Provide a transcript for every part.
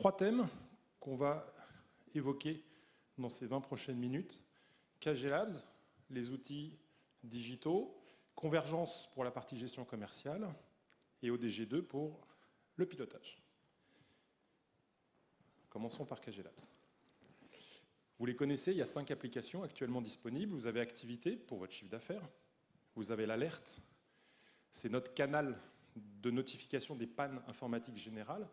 3 thèmes qu'on va évoquer dans ces 20 prochaines minutes. KG Labs, les outils digitaux, convergence pour la partie gestion commerciale et ODG2 pour le pilotage. Commençons par KG Labs. Vous les connaissez, il y a 5 applications actuellement disponibles. Vous avez Activité pour votre chiffre d'affaires. Vous avez l'alerte. C'est notre canal de notification des pannes informatiques générales.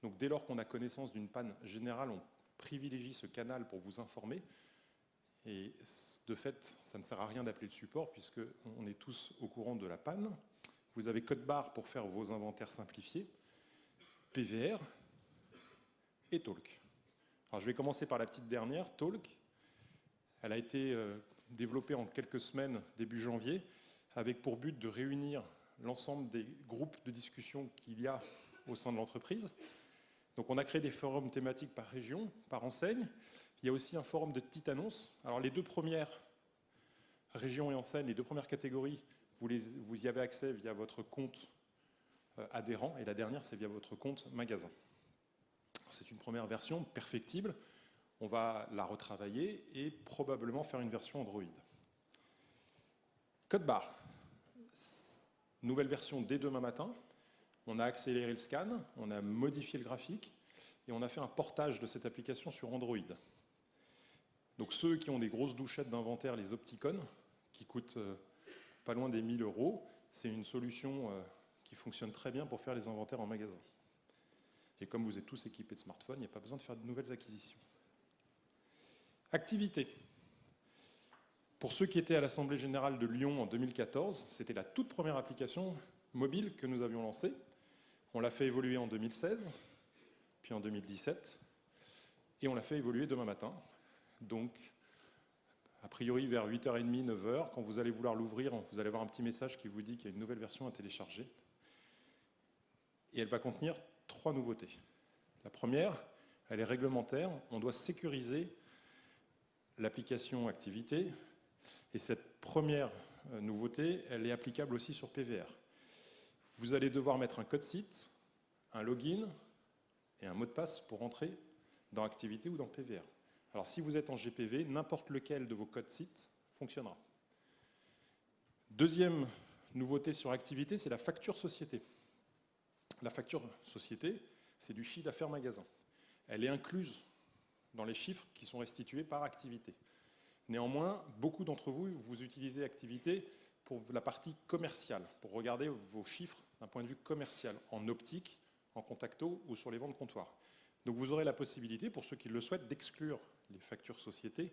Donc dès lors qu'on a connaissance d'une panne générale, on privilégie ce canal pour vous informer. Et de fait, ça ne sert à rien d'appeler le support puisqu'on est tous au courant de la panne. Vous avez Codebar pour faire vos inventaires simplifiés, PVR et Talk. Alors, je vais commencer par la petite dernière, Talk. Elle a été développée en quelques semaines, début janvier, avec pour but de réunir l'ensemble des groupes de discussion qu'il y a au sein de l'entreprise. Donc, on a créé des forums thématiques par région, par enseigne. Il y a aussi un forum de petites annonces. Alors, les 2 premières régions et enseignes, les 2 premières catégories, vous y avez accès via votre compte adhérent, et la dernière, c'est via votre compte magasin. C'est une première version perfectible. On va la retravailler et probablement faire une version Android. Codebar. Nouvelle version dès demain matin. On a accéléré le scan, on a modifié le graphique et on a fait un portage de cette application sur Android. Donc ceux qui ont des grosses douchettes d'inventaire, les opticons, qui coûtent pas loin des 1 000 €, c'est une solution qui fonctionne très bien pour faire les inventaires en magasin. Et comme vous êtes tous équipés de smartphones, il n'y a pas besoin de faire de nouvelles acquisitions. Activité. Pour ceux qui étaient à l'Assemblée Générale de Lyon en 2014, c'était la toute première application mobile que nous avions lancée. On l'a fait évoluer en 2016, puis en 2017, et on l'a fait évoluer demain matin. Donc, a priori, vers 8h30, 9h, quand vous allez vouloir l'ouvrir, vous allez avoir un petit message qui vous dit qu'il y a une nouvelle version à télécharger. Et elle va contenir 3 nouveautés. La première, elle est réglementaire. On doit sécuriser l'application Activité. Et cette première nouveauté, elle est applicable aussi sur PVR. Vous allez devoir mettre un code site, un login et un mot de passe pour entrer dans Activité ou dans PVR. Alors si vous êtes en GPV, n'importe lequel de vos codes sites fonctionnera. Deuxième nouveauté sur Activité, c'est la facture société. La facture société, c'est du chiffre d'affaires magasin. Elle est incluse dans les chiffres qui sont restitués par Activité. Néanmoins, beaucoup d'entre vous, vous utilisez Activité pour la partie commerciale, pour regarder vos chiffres d'un point de vue commercial, en optique, en contacto ou sur les ventes comptoirs. Donc vous aurez la possibilité, pour ceux qui le souhaitent, d'exclure les factures société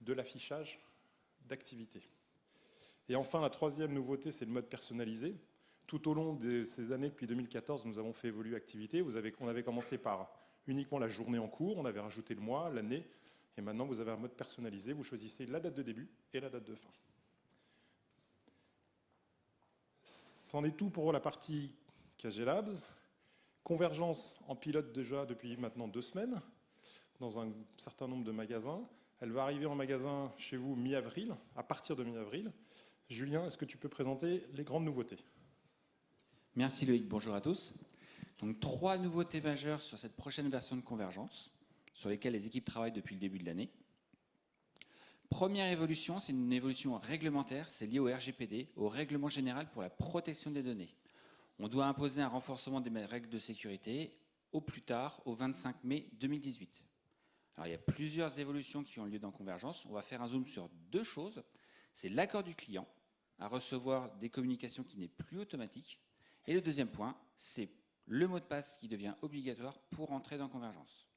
de l'affichage d'Activité. Et enfin, la troisième nouveauté, c'est le mode personnalisé. Tout au long de ces années, depuis 2014, nous avons fait évoluer Activité. On avait commencé par uniquement la journée en cours, on avait rajouté le mois, l'année, et maintenant vous avez un mode personnalisé. Vous choisissez la date de début et la date de fin. C'en est tout pour la partie KG Labs. Convergence en pilote déjà depuis maintenant 2 semaines, dans un certain nombre de magasins. Elle va arriver en magasin chez vous mi-avril, à partir de mi-avril. Julien, est-ce que tu peux présenter les grandes nouveautés ? Merci Loïc, bonjour à tous. Donc 3 nouveautés majeures sur cette prochaine version de Convergence, sur lesquelles les équipes travaillent depuis le début de l'année. Première évolution, c'est une évolution réglementaire, c'est lié au RGPD, au Règlement général pour la protection des données. On doit imposer un renforcement des règles de sécurité au plus tard, au 25 mai 2018. Alors il y a plusieurs évolutions qui ont lieu dans Convergence. On va faire un zoom sur 2 choses. C'est l'accord du client à recevoir des communications qui n'est plus automatique. Et le deuxième point, c'est le mot de passe qui devient obligatoire pour entrer dans Convergence.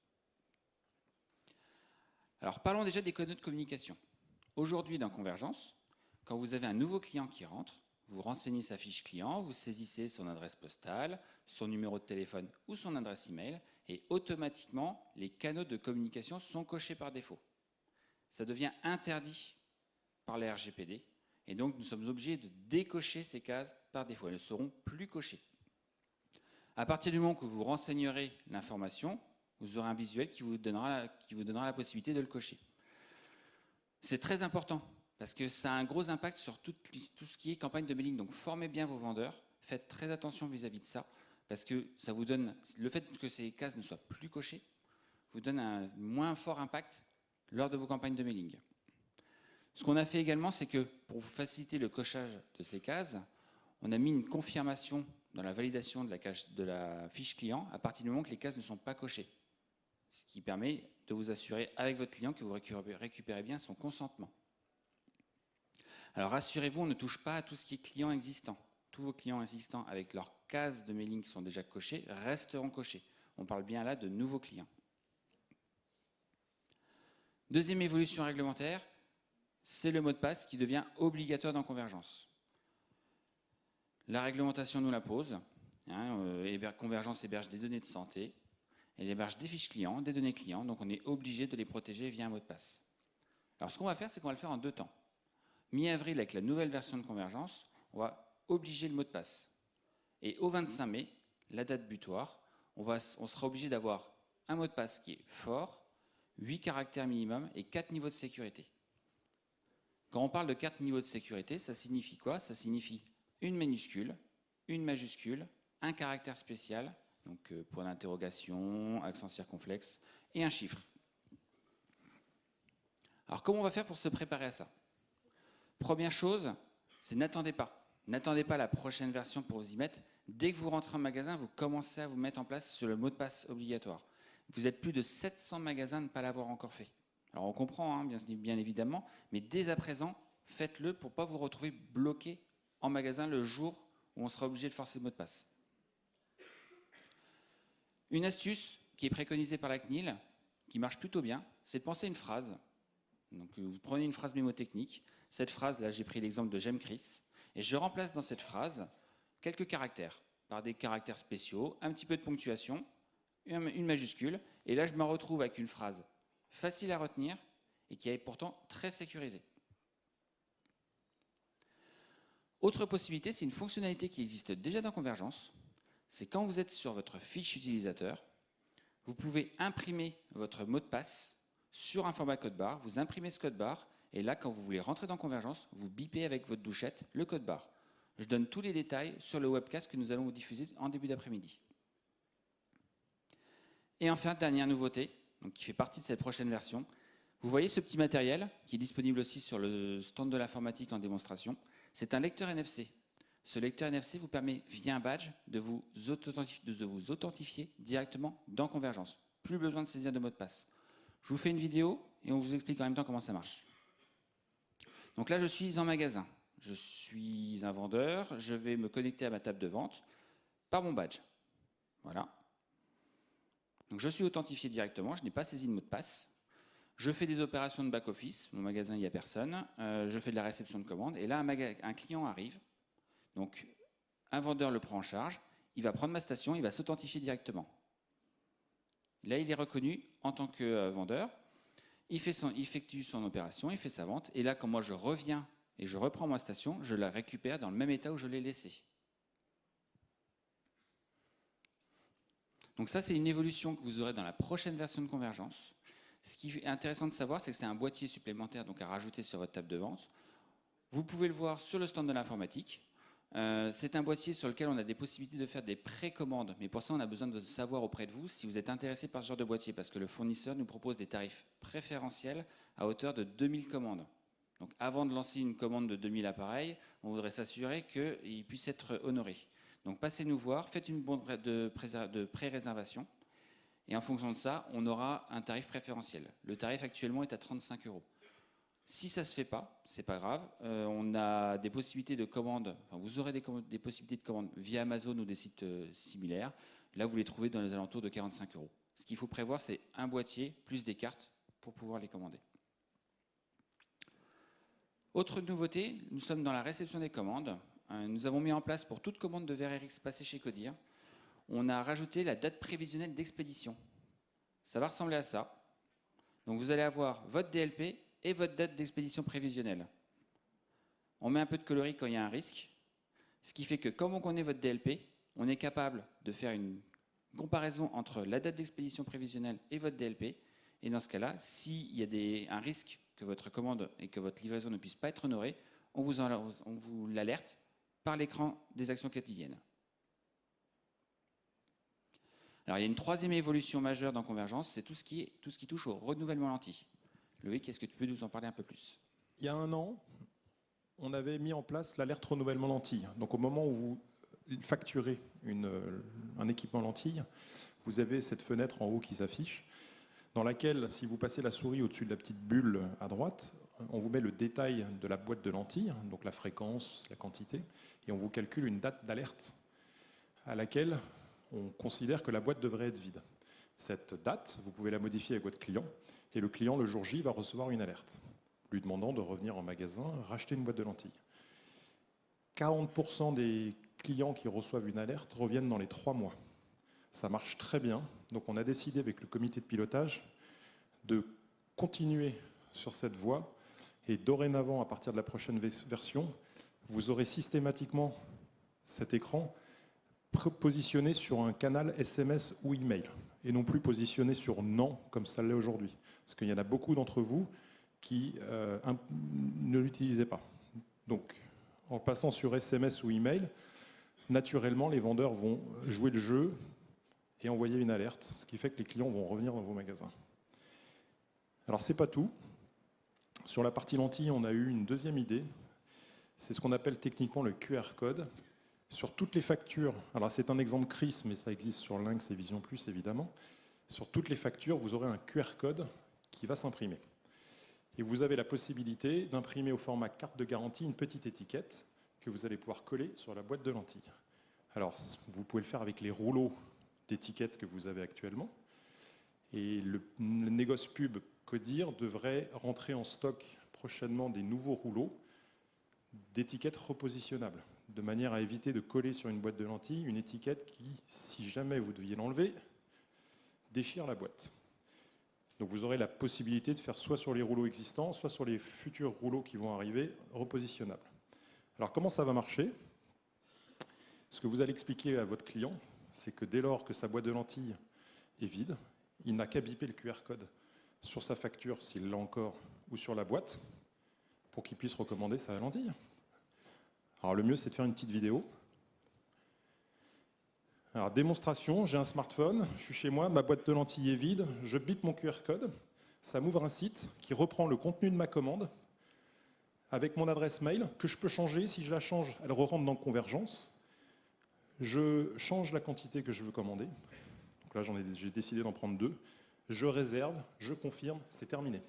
Alors parlons déjà des canaux de communication. Aujourd'hui dans Convergence, quand vous avez un nouveau client qui rentre, vous renseignez sa fiche client, vous saisissez son adresse postale, son numéro de téléphone ou son adresse email et automatiquement, les canaux de communication sont cochés par défaut. Ça devient interdit par les RGPD et donc nous sommes obligés de décocher ces cases par défaut. Elles ne seront plus cochées. À partir du moment que vous renseignerez l'information, vous aurez un visuel qui vous donnera la possibilité de le cocher. C'est très important. Parce que ça a un gros impact sur tout ce qui est campagne de mailing. Donc formez bien vos vendeurs, faites très attention vis-à-vis de ça, parce que ça vous donne, le fait que ces cases ne soient plus cochées, vous donne un moins fort impact lors de vos campagnes de mailing. Ce qu'on a fait également, c'est que pour vous faciliter le cochage de ces cases, on a mis une confirmation dans la validation de la fiche client à partir du moment que les cases ne sont pas cochées. Ce qui permet de vous assurer avec votre client que vous récupérez bien son consentement. Alors rassurez-vous, on ne touche pas à tout ce qui est client existant. Tous vos clients existants avec leurs cases de mailing qui sont déjà cochées resteront cochées. On parle bien là de nouveaux clients. Deuxième évolution réglementaire, c'est le mot de passe qui devient obligatoire dans Convergence. La réglementation nous la pose. Convergence héberge des données de santé, elle héberge des fiches clients, des données clients, donc on est obligé de les protéger via un mot de passe. Alors ce qu'on va faire, c'est qu'on va le faire en 2 temps. Mi-avril, avec la nouvelle version de Convergence, on va obliger le mot de passe. Et au 25 mai, la date butoir, on sera obligé d'avoir un mot de passe qui est fort, 8 caractères minimum et 4 niveaux de sécurité. Quand on parle de 4 niveaux de sécurité, ça signifie quoi? Ça signifie une minuscule, une majuscule, un caractère spécial, donc point d'interrogation, accent circonflexe, et un chiffre. Alors comment on va faire pour se préparer à ça? Première chose, c'est n'attendez pas. N'attendez pas la prochaine version pour vous y mettre. Dès que vous rentrez en magasin, vous commencez à vous mettre en place sur le mot de passe obligatoire. Vous êtes plus de 700 magasins à ne pas l'avoir encore fait. Alors on comprend, bien évidemment, mais dès à présent, faites-le pour ne pas vous retrouver bloqué en magasin le jour où on sera obligé de forcer le mot de passe. Une astuce qui est préconisée par la CNIL, qui marche plutôt bien, c'est de penser une phrase. Donc vous prenez une phrase mémotechnique. Cette phrase, là j'ai pris l'exemple de J'aime Chris, et je remplace dans cette phrase quelques caractères, par des caractères spéciaux, un petit peu de ponctuation, une majuscule, et là je me retrouve avec une phrase facile à retenir et qui est pourtant très sécurisée. Autre possibilité, c'est une fonctionnalité qui existe déjà dans Convergence, c'est quand vous êtes sur votre fiche utilisateur, vous pouvez imprimer votre mot de passe sur un format code barre, vous imprimez ce code barre, et là, quand vous voulez rentrer dans Convergence, vous bipez avec votre douchette le code barre. Je donne tous les détails sur le webcast que nous allons vous diffuser en début d'après-midi. Et enfin, dernière nouveauté, donc qui fait partie de cette prochaine version. Vous voyez ce petit matériel qui est disponible aussi sur le stand de l'informatique en démonstration. C'est un lecteur NFC. Ce lecteur NFC vous permet, via un badge, de vous authentifier directement dans Convergence. Plus besoin de saisir de mot de passe. Je vous fais une vidéo et on vous explique en même temps comment ça marche. Donc là, je suis en magasin. Je suis un vendeur. Je vais me connecter à ma table de vente par mon badge. Voilà. Donc je suis authentifié directement. Je n'ai pas saisi de mot de passe. Je fais des opérations de back-office. Mon magasin, il n'y a personne. Je fais de la réception de commandes. Et là, un client arrive. Donc, un vendeur le prend en charge. Il va prendre ma station. Il va s'authentifier directement. Là, il est reconnu en tant que vendeur. Il effectue son opération, il fait sa vente. Et là, quand moi je reviens et je reprends ma station, je la récupère dans le même état où je l'ai laissée. Donc ça, c'est une évolution que vous aurez dans la prochaine version de Convergence. Ce qui est intéressant de savoir, c'est que c'est un boîtier supplémentaire donc à rajouter sur votre table de vente. Vous pouvez le voir sur le stand de l'informatique. C'est un boîtier sur lequel on a des possibilités de faire des précommandes, mais pour ça on a besoin de savoir auprès de vous si vous êtes intéressé par ce genre de boîtier, parce que le fournisseur nous propose des tarifs préférentiels à hauteur de 2000 commandes. Donc avant de lancer une commande de 2000 appareils, on voudrait s'assurer qu'il puisse être honoré. Donc passez nous voir, faites une demande de pré-réservation, et en fonction de ça, on aura un tarif préférentiel. Le tarif actuellement est à 35 €. Si ça ne se fait pas, c'est pas grave. On a des possibilités de commandes. Enfin, vous aurez des possibilités de commandes via Amazon ou des sites similaires. Là, vous les trouvez dans les alentours de 45 €. Ce qu'il faut prévoir, c'est un boîtier plus des cartes pour pouvoir les commander. Autre nouveauté, nous sommes dans la réception des commandes. Nous avons mis en place pour toute commande de VRX passée chez Codir, on a rajouté la date prévisionnelle d'expédition. Ça va ressembler à ça. Donc vous allez avoir votre DLP et votre date d'expédition prévisionnelle. On met un peu de coloris quand il y a un risque, ce qui fait que comme on connaît votre DLP, on est capable de faire une comparaison entre la date d'expédition prévisionnelle et votre DLP, et dans ce cas-là, s'il y a un risque que votre commande et que votre livraison ne puisse pas être honorée, on vous l'alerte par l'écran des actions quotidiennes. Alors, il y a une troisième évolution majeure dans Convergence, c'est tout ce qui touche au renouvellement lentilles. Loïc, est-ce que tu peux nous en parler un peu plus? Il y a 1 an, on avait mis en place l'alerte renouvellement lentille. Donc au moment où vous facturez un équipement lentille, vous avez cette fenêtre en haut qui s'affiche, dans laquelle, si vous passez la souris au-dessus de la petite bulle à droite, on vous met le détail de la boîte de lentilles, donc la fréquence, la quantité, et on vous calcule une date d'alerte à laquelle on considère que la boîte devrait être vide. Cette date, vous pouvez la modifier avec votre client, et le client, le jour J, va recevoir une alerte, lui demandant de revenir en magasin, racheter une boîte de lentilles. 40% des clients qui reçoivent une alerte reviennent dans les 3 mois. Ça marche très bien, donc on a décidé avec le comité de pilotage de continuer sur cette voie, et dorénavant, à partir de la prochaine version, vous aurez systématiquement cet écran positionné sur un canal SMS ou email, et non plus positionné sur non, comme ça l'est aujourd'hui. Parce qu'il y en a beaucoup d'entre vous qui ne l'utilisaient pas. Donc, en passant sur SMS ou email, naturellement, les vendeurs vont jouer le jeu et envoyer une alerte, ce qui fait que les clients vont revenir dans vos magasins. Alors, c'est pas tout. Sur la partie lentille, on a eu une deuxième idée. C'est ce qu'on appelle techniquement le QR code. Sur toutes les factures, alors c'est un exemple CRIS, mais ça existe sur Lynx et Vision Plus, évidemment. Sur toutes les factures, vous aurez un QR code qui va s'imprimer. Et vous avez la possibilité d'imprimer au format carte de garantie une petite étiquette que vous allez pouvoir coller sur la boîte de lentilles. Alors, vous pouvez le faire avec les rouleaux d'étiquettes que vous avez actuellement. Et le négoce pub Codir devrait rentrer en stock prochainement des nouveaux rouleaux d'étiquettes repositionnables, de manière à éviter de coller sur une boîte de lentilles une étiquette qui, si jamais vous deviez l'enlever, déchire la boîte. Donc vous aurez la possibilité de faire soit sur les rouleaux existants, soit sur les futurs rouleaux qui vont arriver, repositionnables. Alors comment ça va marcher? Ce que vous allez expliquer à votre client, c'est que dès lors que sa boîte de lentilles est vide, il n'a qu'à biper le QR code sur sa facture, s'il l'a encore, ou sur la boîte, pour qu'il puisse recommander sa lentille. Alors le mieux, c'est de faire une petite vidéo. Alors démonstration, j'ai un smartphone, je suis chez moi, ma boîte de lentilles est vide, je bip mon QR code, ça m'ouvre un site qui reprend le contenu de ma commande avec mon adresse mail que je peux changer. Si je la change, elle re-rentre dans Convergence. Je change la quantité que je veux commander. Donc là, j'ai décidé d'en prendre 2. Je réserve, je confirme, c'est terminé.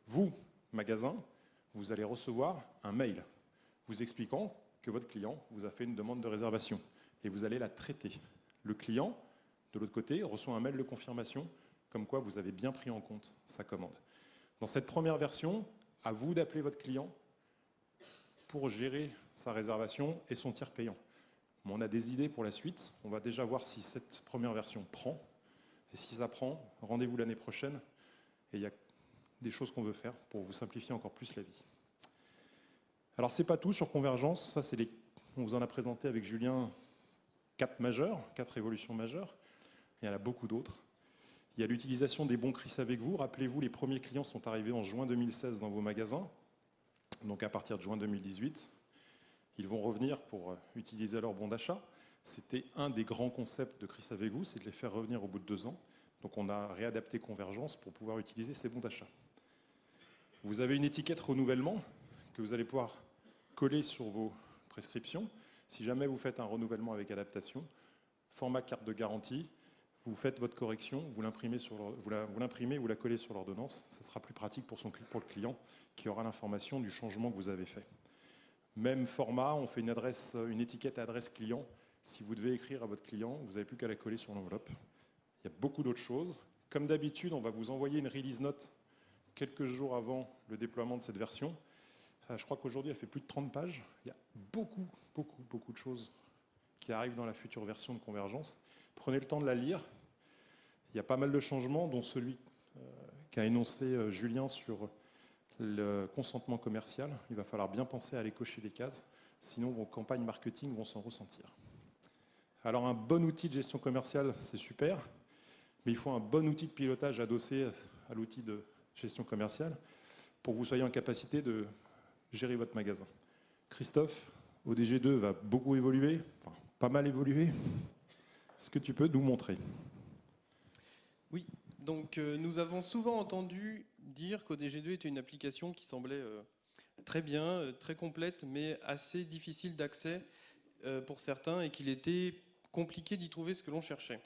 Vous, magasin, vous allez recevoir un mail vous expliquant que votre client vous a fait une demande de réservation et vous allez la traiter. Le client, de l'autre côté, reçoit un mail de confirmation comme quoi vous avez bien pris en compte sa commande. Dans cette première version, à vous d'appeler votre client pour gérer sa réservation et son tiers payant. Mais on a des idées pour la suite. On va déjà voir si cette première version prend. Et si ça prend, rendez-vous l'année prochaine. Et il y a des choses qu'on veut faire pour vous simplifier encore plus la vie. Alors, c'est pas tout sur Convergence. Ça, on vous en a présenté avec Julien 4 évolutions majeures. Il y en a beaucoup d'autres. Il y a l'utilisation des bons CRIS avec vous. Rappelez-vous, les premiers clients sont arrivés en juin 2016 dans vos magasins. Donc, à partir de juin 2018, ils vont revenir pour utiliser leur bon d'achat. C'était un des grands concepts de CRIS avec vous, c'est de les faire revenir au bout de 2 ans. Donc, on a réadapté Convergence pour pouvoir utiliser ces bons d'achat. Vous avez une étiquette renouvellement que vous allez pouvoir coller sur vos prescriptions. Si jamais vous faites un renouvellement avec adaptation, format carte de garantie, vous faites votre correction, vous l'imprimez, vous la collez sur l'ordonnance. Ça sera plus pratique pour le client qui aura l'information du changement que vous avez fait. Même format, on fait une étiquette adresse client. Si vous devez écrire à votre client, vous n'avez plus qu'à la coller sur l'enveloppe. Il y a beaucoup d'autres choses. Comme d'habitude, on va vous envoyer une release note quelques jours avant le déploiement de cette version. Je crois qu'aujourd'hui, elle fait plus de 30 pages. Il y a beaucoup de choses qui arrivent dans la future version de Convergence. Prenez le temps de la lire. Il y a pas mal de changements, dont celui qu'a énoncé Julien sur le consentement commercial. Il va falloir bien penser à aller cocher les cases, sinon vos campagnes marketing vont s'en ressentir. Alors un bon outil de gestion commerciale, c'est super, mais il faut un bon outil de pilotage adossé à l'outil de gestion commerciale pour que vous soyez en capacité de gérer votre magasin. Christophe, ODG2, va beaucoup évoluer, enfin pas mal évoluer. Est-ce que tu peux nous montrer? Oui, donc nous avons souvent entendu dire qu'ODG2 était une application qui semblait très bien, très complète, mais assez difficile d'accès pour certains et qu'il était compliqué d'y trouver ce que l'on cherchait.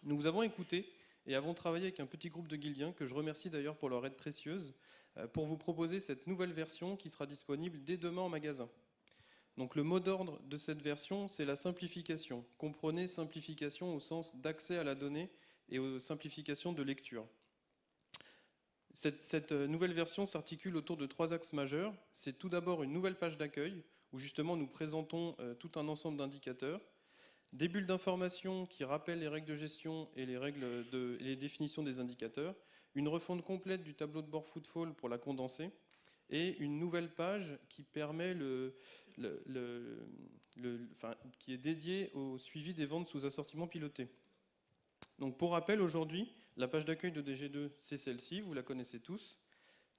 Nous vous avons écouté et avons travaillé avec un petit groupe de Guildiens, que je remercie d'ailleurs pour leur aide précieuse, pour vous proposer cette nouvelle version qui sera disponible dès demain en magasin. Donc le mot d'ordre de cette version, c'est la simplification. Comprenez simplification au sens d'accès à la donnée et aux simplifications de lecture. Cette nouvelle version s'articule autour de 3 axes majeurs. C'est tout d'abord une nouvelle page d'accueil, où justement nous présentons tout un ensemble d'indicateurs, des bulles d'information qui rappellent les règles de gestion et les définitions des indicateurs, une refonte complète du tableau de bord Footfall pour la condenser, et une nouvelle page qui permet qui est dédiée au suivi des ventes sous assortiment piloté. Donc pour rappel, aujourd'hui, la page d'accueil de DG2, c'est celle-ci, vous la connaissez tous.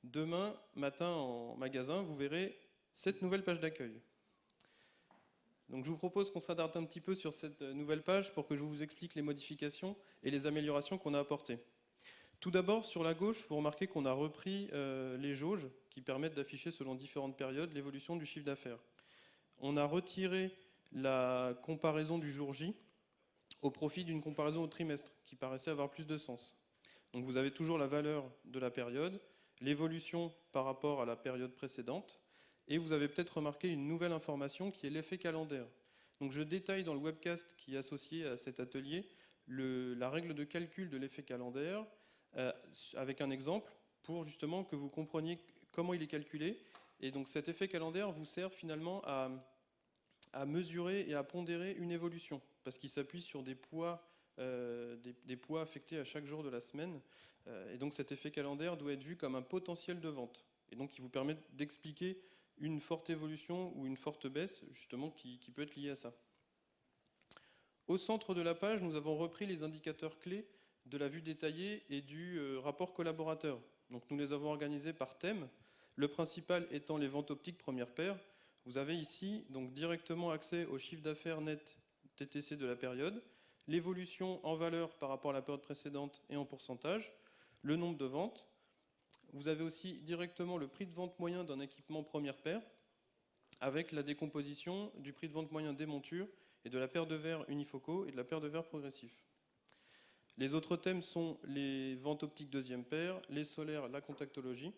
Demain matin en magasin, vous verrez cette nouvelle page d'accueil. Donc je vous propose qu'on s'attarde un petit peu sur cette nouvelle page pour que je vous explique les modifications et les améliorations qu'on a apportées. Tout d'abord, sur la gauche, vous remarquez qu'on a repris les jauges qui permettent d'afficher selon différentes périodes l'évolution du chiffre d'affaires. On a retiré la comparaison du jour J au profit d'une comparaison au trimestre qui paraissait avoir plus de sens. Donc vous avez toujours la valeur de la période, l'évolution par rapport à la période précédente, et vous avez peut-être remarqué une nouvelle information qui est l'effet calendaire. Donc je détaille dans le webcast qui est associé à cet atelier la règle de calcul de l'effet calendaire avec un exemple pour justement que vous compreniez comment il est calculé. Et donc cet effet calendaire vous sert finalement à mesurer et à pondérer une évolution parce qu'il s'appuie sur des poids affectés à chaque jour de la semaine. Et donc cet effet calendaire doit être vu comme un potentiel de vente. Et donc il vous permet d'expliquer une forte évolution ou une forte baisse, justement, qui peut être liée à ça. Au centre de la page, nous avons repris les indicateurs clés de la vue détaillée et du rapport collaborateur. Donc nous les avons organisés par thème, le principal étant les ventes optiques première paire. Vous avez ici donc directement accès au chiffre d'affaires net TTC de la période, l'évolution en valeur par rapport à la période précédente et en pourcentage, le nombre de ventes. Vous avez aussi directement le prix de vente moyen d'un équipement première paire avec la décomposition du prix de vente moyen des montures et de la paire de verres unifocaux et de la paire de verres progressifs. Les autres thèmes sont les ventes optiques deuxième paire, les solaires, la contactologie.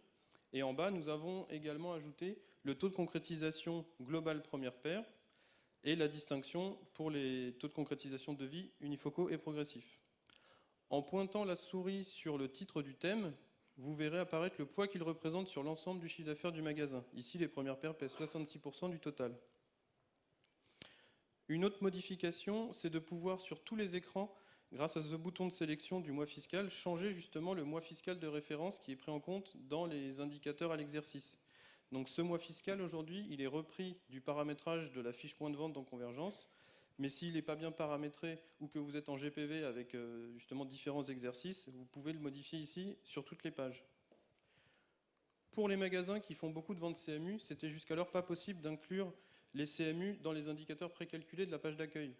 Et en bas, nous avons également ajouté le taux de concrétisation global première paire et la distinction pour les taux de concrétisation de vie unifocaux et progressifs. En pointant la souris sur le titre du thème, vous verrez apparaître le poids qu'il représente sur l'ensemble du chiffre d'affaires du magasin. Ici, les premières paires pèsent 66% du total. Une autre modification, c'est de pouvoir, sur tous les écrans, grâce à ce bouton de sélection du mois fiscal, changer justement le mois fiscal de référence qui est pris en compte dans les indicateurs à l'exercice. Donc ce mois fiscal, aujourd'hui, il est repris du paramétrage de la fiche point de vente dans Convergence, mais s'il n'est pas bien paramétré ou que vous êtes en GPV avec justement différents exercices, vous pouvez le modifier ici sur toutes les pages. Pour les magasins qui font beaucoup de ventes CMU, c'était jusqu'alors pas possible d'inclure les CMU dans les indicateurs précalculés de la page d'accueil.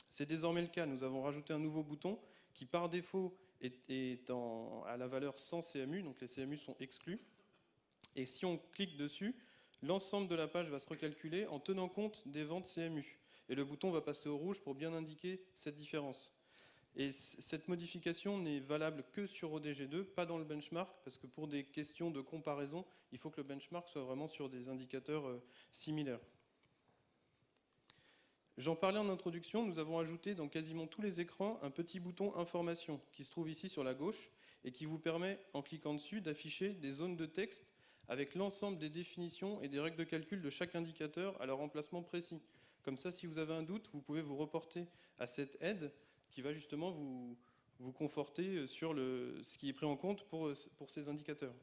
C'est désormais le cas. Nous avons rajouté un nouveau bouton qui, par défaut, est à la valeur 100 CMU, donc les CMU sont exclus. Et si on clique dessus, l'ensemble de la page va se recalculer en tenant compte des ventes CMU. Et le bouton va passer au rouge pour bien indiquer cette différence. Et cette modification n'est valable que sur ODG2, pas dans le benchmark, parce que pour des questions de comparaison, il faut que le benchmark soit vraiment sur des indicateurs similaires. J'en parlais en introduction, nous avons ajouté dans quasiment tous les écrans un petit bouton information qui se trouve ici sur la gauche et qui vous permet, en cliquant dessus, d'afficher des zones de texte avec l'ensemble des définitions et des règles de calcul de chaque indicateur à leur emplacement précis. Comme ça, si vous avez un doute, vous pouvez vous reporter à cette aide qui va justement vous conforter sur ce qui est pris en compte pour ces indicateurs.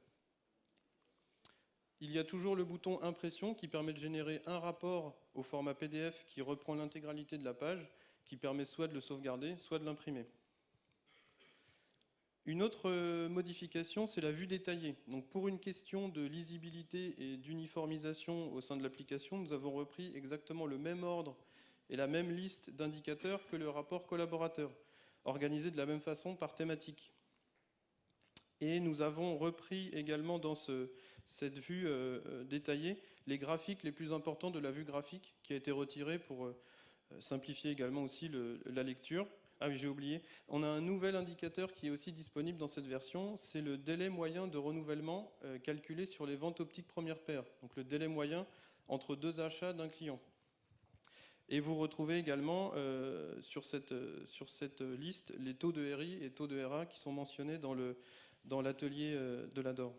Il y a toujours le bouton impression qui permet de générer un rapport au format PDF qui reprend l'intégralité de la page, qui permet soit de le sauvegarder, soit de l'imprimer. Une autre modification, c'est la vue détaillée. Donc pour une question de lisibilité et d'uniformisation au sein de l'application, nous avons repris exactement le même ordre et la même liste d'indicateurs que le rapport collaborateur, organisé de la même façon par thématique. Et nous avons repris également dans cette vue détaillée les graphiques les plus importants de la vue graphique qui a été retirée pour simplifier également aussi la lecture. Ah oui, j'ai oublié. On a un nouvel indicateur qui est aussi disponible dans cette version, c'est le délai moyen de renouvellement calculé sur les ventes optiques première paire. Donc le délai moyen entre 2 achats d'un client. Et vous retrouvez également sur cette liste les taux de RI et taux de RA qui sont mentionnés dans l'atelier de l'ADOR.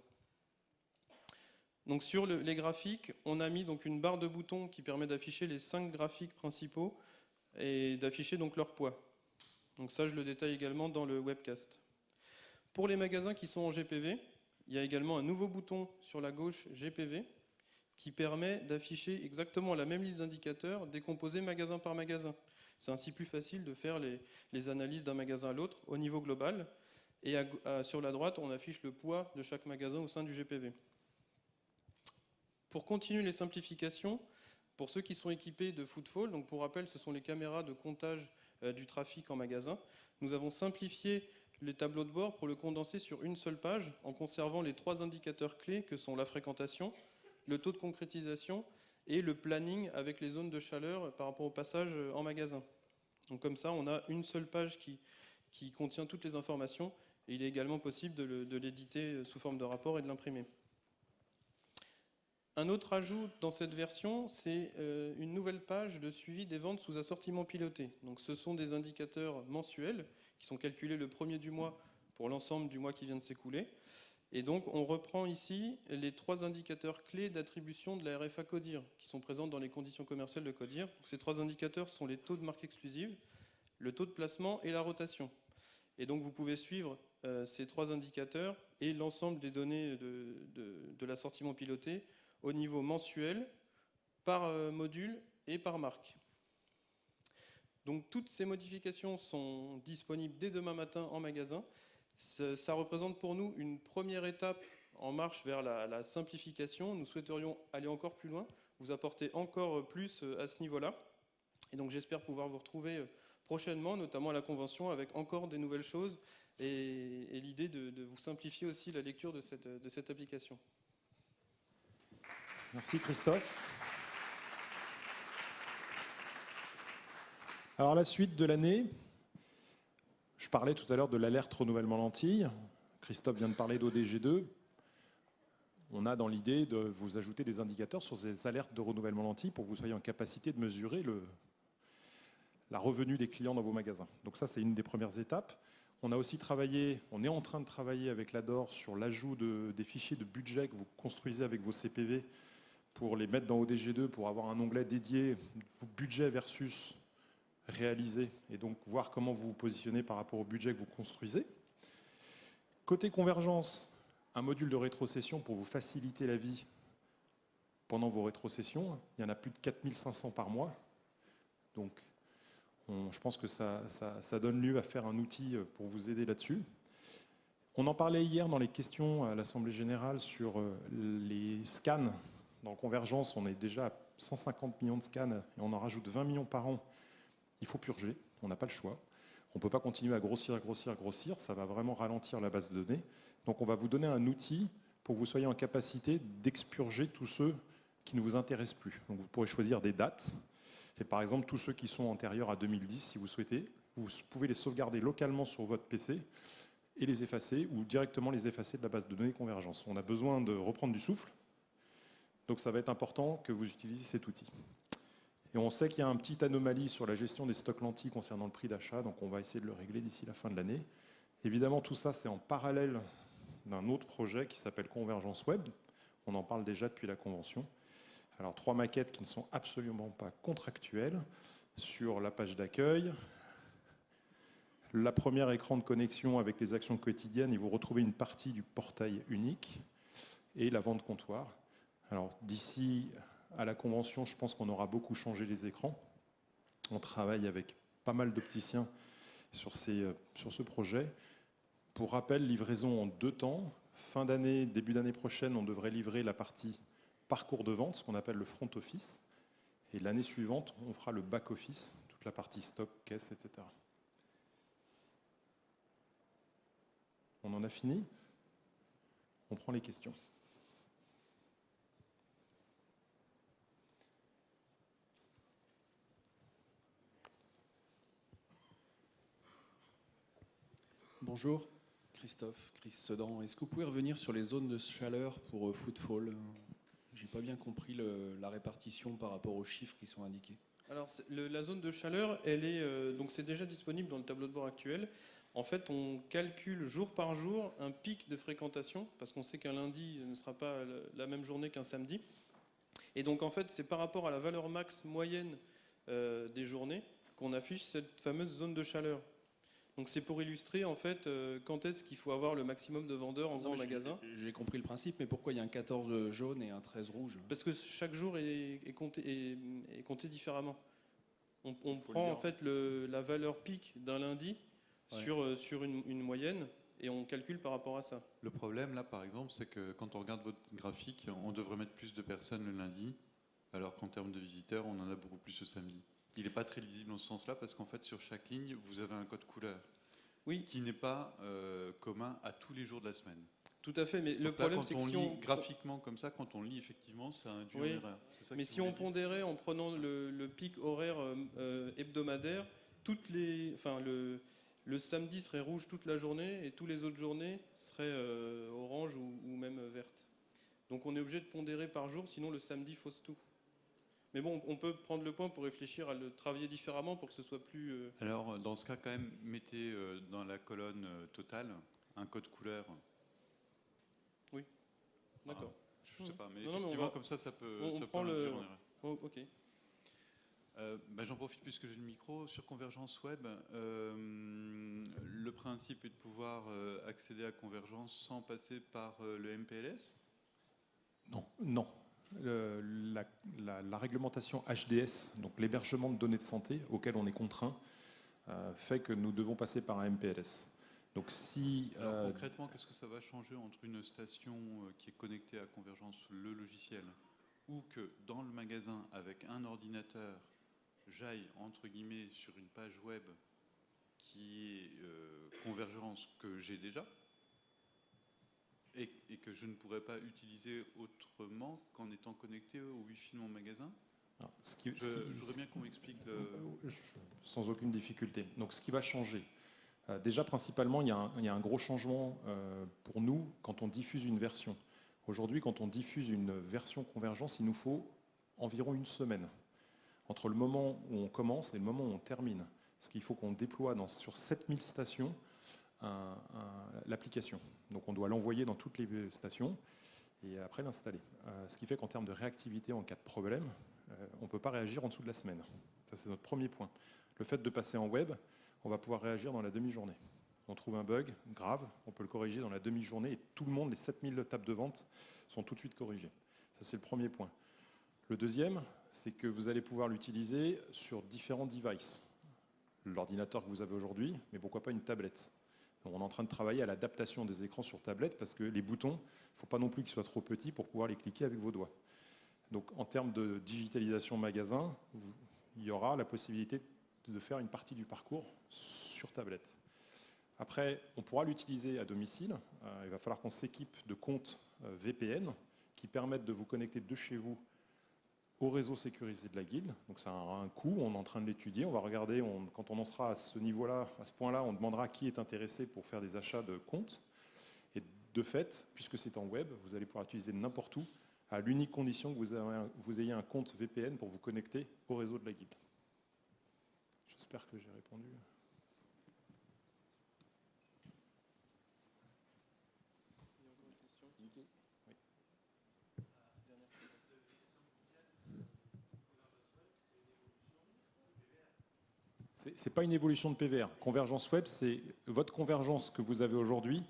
Donc sur les graphiques, on a mis donc une barre de boutons qui permet d'afficher les 5 graphiques principaux et d'afficher donc leur poids. Donc ça, je le détaille également dans le webcast. Pour les magasins qui sont en GPV, il y a également un nouveau bouton sur la gauche GPV qui permet d'afficher exactement la même liste d'indicateurs décomposés magasin par magasin. C'est ainsi plus facile de faire les analyses d'un magasin à l'autre au niveau global. Et sur la droite, on affiche le poids de chaque magasin au sein du GPV. Pour continuer les simplifications, pour ceux qui sont équipés de Footfall, donc pour rappel, ce sont les caméras de comptage du trafic en magasin, nous avons simplifié les tableaux de bord pour le condenser sur une seule page en conservant les 3 indicateurs clés que sont la fréquentation, le taux de concrétisation et le planning avec les zones de chaleur par rapport au passage en magasin. Donc comme ça, on a une seule page qui contient toutes les informations et il est également possible de l'éditer sous forme de rapport et de l'imprimer. Un autre ajout dans cette version, c'est une nouvelle page de suivi des ventes sous assortiment piloté. Donc ce sont des indicateurs mensuels qui sont calculés le premier du mois pour l'ensemble du mois qui vient de s'écouler. Et donc on reprend ici les 3 indicateurs clés d'attribution de la RFA CODIR qui sont présentes dans les conditions commerciales de CODIR. Donc ces 3 indicateurs sont les taux de marque exclusive, le taux de placement et la rotation. Et donc vous pouvez suivre ces 3 indicateurs et l'ensemble des données de l'assortiment piloté au niveau mensuel, par module et par marque. Donc toutes ces modifications sont disponibles dès demain matin en magasin. Ça représente pour nous une première étape en marche vers la simplification. Nous souhaiterions aller encore plus loin, vous apporter encore plus à ce niveau-là. Et donc j'espère pouvoir vous retrouver prochainement, notamment à la convention, avec encore des nouvelles choses et l'idée de vous simplifier aussi la lecture de cette application. Merci Christophe. Alors la suite de l'année, je parlais tout à l'heure de l'alerte renouvellement lentille. Christophe vient de parler d'ODG2. On a dans l'idée de vous ajouter des indicateurs sur ces alertes de renouvellement lentille pour que vous soyez en capacité de mesurer la revenue des clients dans vos magasins. Donc ça, c'est une des premières étapes. On a aussi travaillé, on est en train de travailler avec l'ADOR sur l'ajout des fichiers de budget que vous construisez avec vos CPV pour les mettre dans ODG2, pour avoir un onglet dédié budget versus réalisé, et donc voir comment vous vous positionnez par rapport au budget que vous construisez. Côté convergence, un module de rétrocession pour vous faciliter la vie pendant vos rétrocessions. Il y en a plus de 4500 par mois. Donc, je pense que ça donne lieu à faire un outil pour vous aider là-dessus. On en parlait hier dans les questions à l'Assemblée Générale sur les scans. Dans Convergence, on est déjà à 150 millions de scans et on en rajoute 20 millions par an. Il faut purger, on n'a pas le choix. On ne peut pas continuer à grossir, ça va vraiment ralentir la base de données. Donc on va vous donner un outil pour que vous soyez en capacité d'expurger tous ceux qui ne vous intéressent plus. Donc vous pourrez choisir des dates, et par exemple tous ceux qui sont antérieurs à 2010, si vous souhaitez, vous pouvez les sauvegarder localement sur votre PC et les effacer, ou directement les effacer de la base de données Convergence. On a besoin de reprendre du souffle, donc ça va être important que vous utilisiez cet outil. Et on sait qu'il y a une petite anomalie sur la gestion des stocks lentilles concernant le prix d'achat, donc on va essayer de le régler d'ici la fin de l'année. Évidemment, tout ça, c'est en parallèle d'un autre projet qui s'appelle Convergence Web. On en parle déjà depuis la convention. Alors, 3 maquettes qui ne sont absolument pas contractuelles sur la page d'accueil. La première écran de connexion avec les actions quotidiennes, et vous retrouvez une partie du portail unique et la vente comptoir. Alors, d'ici à la convention, je pense qu'on aura beaucoup changé les écrans. On travaille avec pas mal d'opticiens sur ce projet. Pour rappel, livraison en 2 temps. Fin d'année, début d'année prochaine, on devrait livrer la partie parcours de vente, ce qu'on appelle le front office. Et l'année suivante, on fera le back-office, toute la partie stock, caisse, etc. On en a fini? On prend les questions. Bonjour, Chris Sedan. Est-ce que vous pouvez revenir sur les zones de chaleur pour Footfall? J'ai pas bien compris la répartition par rapport aux chiffres qui sont indiqués. Alors, la zone de chaleur, donc c'est déjà disponible dans le tableau de bord actuel. En fait, on calcule jour par jour un pic de fréquentation, parce qu'on sait qu'un lundi ne sera pas la même journée qu'un samedi. Et donc, en fait, c'est par rapport à la valeur max moyenne des journées qu'on affiche cette fameuse zone de chaleur. Donc, c'est pour illustrer, en fait, quand est-ce qu'il faut avoir le maximum de vendeurs en grand magasin. J'ai compris le principe, mais pourquoi il y a un 14 jaune et un 13 rouge? Parce que chaque jour est compté différemment. On prend, en fait, la valeur pic d'un lundi sur une moyenne, et on calcule par rapport à ça. Le problème, là, par exemple, c'est que quand on regarde votre graphique, on devrait mettre plus de personnes le lundi, alors qu'en termes de visiteurs, on en a beaucoup plus le samedi. Il n'est pas très lisible dans ce sens-là, parce qu'en fait, sur chaque ligne, vous avez un code couleur qui n'est pas commun à tous les jours de la semaine. Tout à fait, mais le problème, c'est que si on... graphiquement comme ça, quand on lit, effectivement, ça induit une erreur. Mais si on pondérait en prenant le pic horaire hebdomadaire, le samedi serait rouge toute la journée et toutes les autres journées seraient orange ou même vertes. Donc on est obligé de pondérer par jour, sinon le samedi fausse tout. Mais bon, on peut prendre le point pour réfléchir à le travailler différemment pour que ce soit plus... Alors, dans ce cas, quand même, mettez dans la colonne totale un code couleur. Oui, d'accord. Je ne sais pas, mais non, effectivement, mais comme ça peut... On prend le... Oh, ok. J'en profite puisque j'ai le micro. Sur Convergence Web, le principe est de pouvoir accéder à Convergence sans passer par le MPLS? Non. La réglementation HDS, donc l'hébergement de données de santé auquel on est contraint, fait que nous devons passer par un MPLS. Donc Alors, concrètement, qu'est-ce que ça va changer entre une station qui est connectée à Convergence, le logiciel, ou que dans le magasin, avec un ordinateur, j'aille, entre guillemets, sur une page web qui est Convergence que j'ai déjà, et que je ne pourrais pas utiliser autrement qu'en étant connecté au Wi-Fi de mon magasin? Je voudrais bien qu'on m'explique. Sans aucune difficulté. Donc ce qui va changer, déjà principalement, il y a un gros changement pour nous quand on diffuse une version. Aujourd'hui, quand on diffuse une version Convergence, il nous faut environ une semaine entre le moment où on commence et le moment où on termine. Parce qu'il faut qu'on déploie sur 7000 stations l'application. Donc on doit l'envoyer dans toutes les stations et après l'installer. Ce qui fait qu'en termes de réactivité en cas de problème, on ne peut pas réagir en dessous de la semaine. Ça, c'est notre premier point. Le fait de passer en web, on va pouvoir réagir dans la demi-journée. On trouve un bug grave, on peut le corriger dans la demi-journée et tout le monde, les 7000 tables de vente, sont tout de suite corrigées. Ça, c'est le premier point. Le deuxième, c'est que vous allez pouvoir l'utiliser sur différents devices. L'ordinateur que vous avez aujourd'hui, mais pourquoi pas une tablette. Donc on est en train de travailler à l'adaptation des écrans sur tablette parce que les boutons, il ne faut pas non plus qu'ils soient trop petits pour pouvoir les cliquer avec vos doigts. Donc en termes de digitalisation magasin, il y aura la possibilité de faire une partie du parcours sur tablette. Après, on pourra l'utiliser à domicile. Il va falloir qu'on s'équipe de comptes VPN qui permettent de vous connecter de chez vous au réseau sécurisé de la guilde. Donc ça aura un coût, on est en train de l'étudier. On va regarder, quand on en sera à ce niveau-là, à ce point-là, on demandera qui est intéressé pour faire des achats de comptes. Et de fait, puisque c'est en web, vous allez pouvoir l'utiliser n'importe où, à l'unique condition que vous ayez un compte VPN pour vous connecter au réseau de la guilde. J'espère que j'ai répondu. Ce n'est pas une évolution de PVR. Convergence web, c'est votre convergence que vous avez aujourd'hui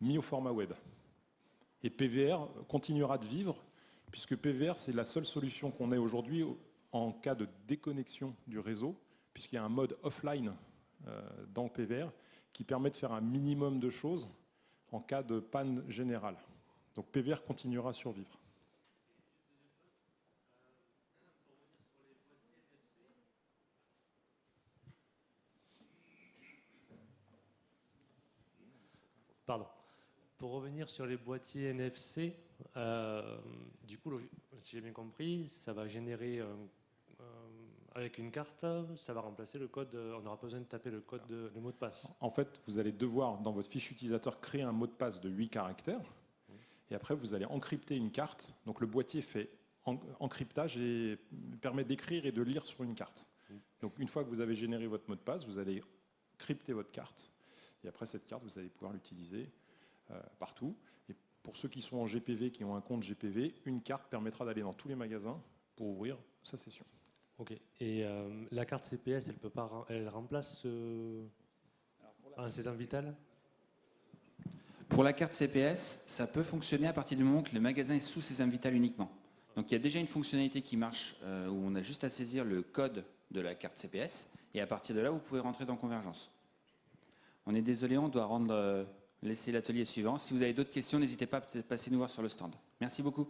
mis au format web. Et PVR continuera de vivre, puisque PVR, c'est la seule solution qu'on ait aujourd'hui en cas de déconnexion du réseau, puisqu'il y a un mode offline dans le PVR qui permet de faire un minimum de choses en cas de panne générale. Donc PVR continuera à survivre. Pardon. Pour revenir sur les boîtiers NFC, du coup, si j'ai bien compris, ça va générer avec une carte, ça va remplacer le code. On n'aura pas besoin de taper le code, le mot de passe. En fait, vous allez devoir, dans votre fiche utilisateur, créer un mot de passe de 8 caractères. Et après, vous allez encrypter une carte. Donc, le boîtier fait encryptage et permet d'écrire et de lire sur une carte. Donc, une fois que vous avez généré votre mot de passe, vous allez crypter votre carte. Et après, cette carte, vous allez pouvoir l'utiliser partout. Et pour ceux qui sont en GPV, qui ont un compte GPV, une carte permettra d'aller dans tous les magasins pour ouvrir sa session. Ok. Et la carte CPS, elle remplace un incident vital? Pour la carte CPS, ça peut fonctionner à partir du moment que le magasin est sous sésame vital uniquement. Donc il y a déjà une fonctionnalité qui marche où on a juste à saisir le code de la carte CPS et à partir de là, vous pouvez rentrer dans Convergence. On est désolé, on doit laisser l'atelier suivant. Si vous avez d'autres questions, n'hésitez pas à passer nous voir sur le stand. Merci beaucoup.